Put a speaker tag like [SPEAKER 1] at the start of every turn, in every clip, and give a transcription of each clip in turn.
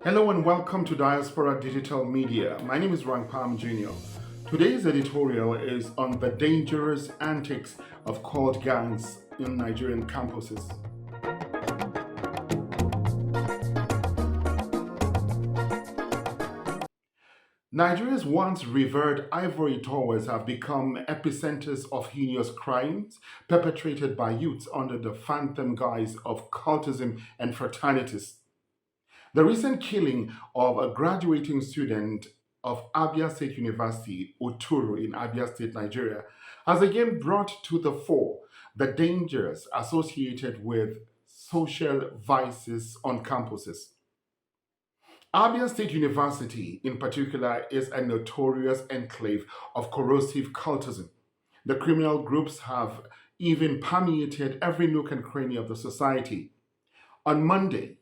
[SPEAKER 1] Hello and welcome to Diaspora Digital Media. My name is Rang Palm Jr. Today's editorial is on the dangerous antics of cult gangs in Nigerian campuses. Nigeria's once revered ivory towers have become epicenters of heinous crimes perpetrated by youths under the phantom guise of cultism and fraternities. The recent killing of a graduating student of Abia State University, Uturu in Abia State, Nigeria, has again brought to the fore the dangers associated with social vices on campuses. Abia State University, in particular, is a notorious enclave of corrosive cultism. The criminal groups have even permeated every nook and cranny of the society. On Monday,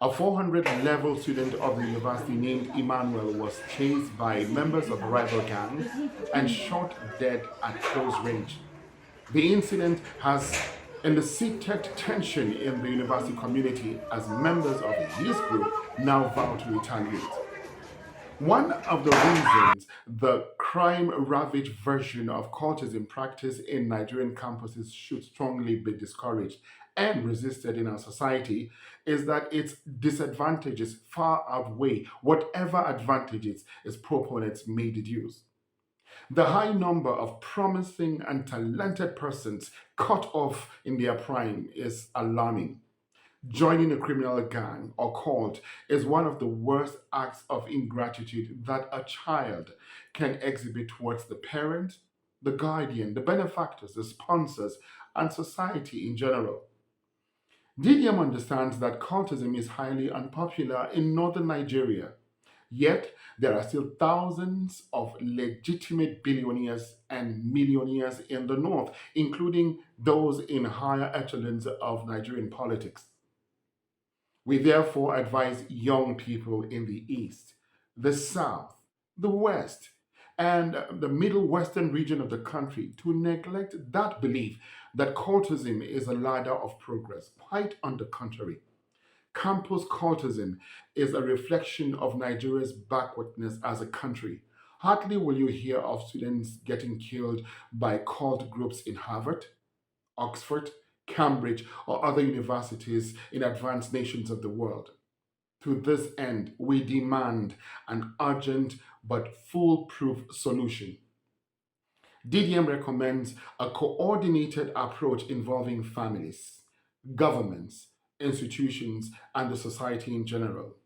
[SPEAKER 1] a 400 level student of the university named Emmanuel was chased by members of a rival gang and shot dead at close range. The incident has elicited tension in the university community as members of his group now vow to retaliate. One of the reasons the crime ravaged version of cultism practiced in Nigerian campuses should strongly be discouraged and resisted in our society is that its disadvantages far outweigh whatever advantages its proponents may deduce. The high number of promising and talented persons cut off in their prime is alarming. Joining a criminal gang or cult is one of the worst acts of ingratitude that a child can exhibit towards the parent, the guardian, the benefactors, the sponsors, and society in general. DDM understands that cultism is highly unpopular in northern Nigeria, yet there are still thousands of legitimate billionaires and millionaires in the north, including those in higher echelons of Nigerian politics. We therefore advise young people in the East, the South, the West, and the Middle Western region of the country to neglect that belief that cultism is a ladder of progress. Quite on the contrary, campus cultism is a reflection of Nigeria's backwardness as a country. Hardly will you hear of students getting killed by cult groups in Harvard, Oxford, Cambridge, or other universities in advanced nations of the world. To this end, we demand an urgent but foolproof solution. DDM recommends a coordinated approach involving families, governments, institutions, and the society in general.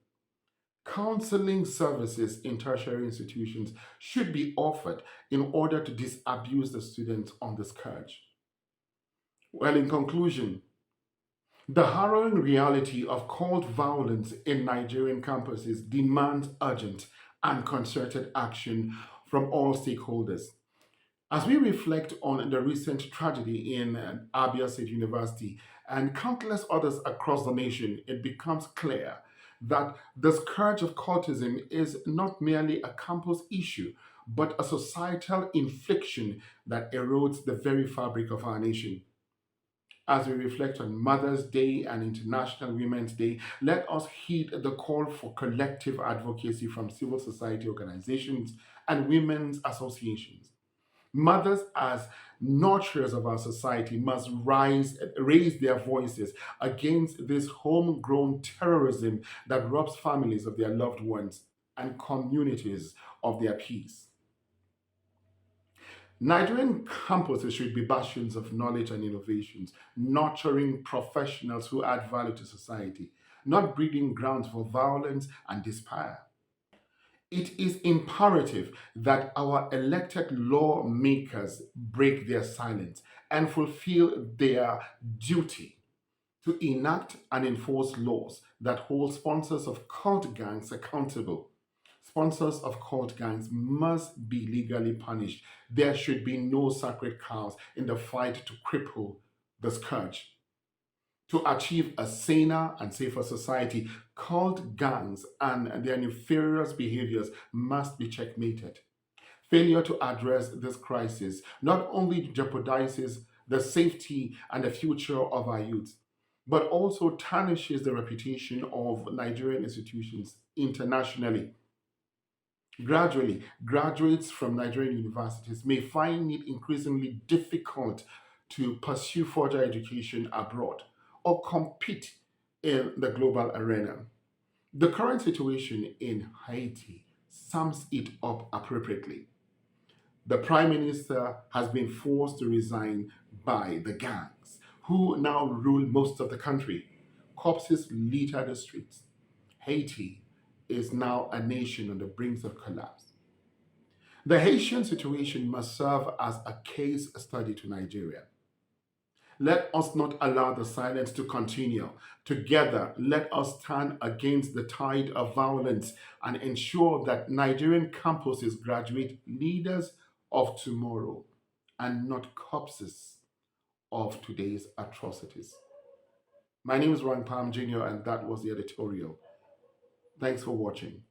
[SPEAKER 1] Counseling services in tertiary institutions should be offered in order to disabuse the students on the scourge. Well, in conclusion, the harrowing reality of cult violence in Nigerian campuses demands urgent and concerted action from all stakeholders. As we reflect on the recent tragedy in Abia State University and countless others across the nation, it becomes clear that the scourge of cultism is not merely a campus issue, but a societal infliction that erodes the very fabric of our nation. As we reflect on Mother's Day and International Women's Day, let us heed the call for collective advocacy from civil society organizations and women's associations. Mothers, as nurturers of our society, must raise their voices against this homegrown terrorism that robs families of their loved ones and communities of their peace. Nigerian campuses should be bastions of knowledge and innovations, nurturing professionals who add value to society, not breeding grounds for violence and despair. It is imperative that our elected lawmakers break their silence and fulfill their duty to enact and enforce laws that hold sponsors of cult gangs accountable. Sponsors of cult gangs must be legally punished. There should be no sacred cows in the fight to cripple the scourge. To achieve a saner and safer society, cult gangs and their nefarious behaviors must be checkmated. Failure to address this crisis not only jeopardizes the safety and the future of our youth, but also tarnishes the reputation of Nigerian institutions internationally. Gradually, graduates from Nigerian universities may find it increasingly difficult to pursue further education abroad or compete in the global arena. The current situation in Haiti sums it up appropriately. The prime minister has been forced to resign by the gangs, who now rule most of the country. Corpses litter the streets. Haiti is now a nation on the brink of collapse. The Haitian situation must serve as a case study to Nigeria. Let us not allow the silence to continue. Together, let us stand against the tide of violence and ensure that Nigerian campuses graduate leaders of tomorrow and not corpses of today's atrocities. My name is Ron Palm Jr., and that was the editorial. Thanks for watching.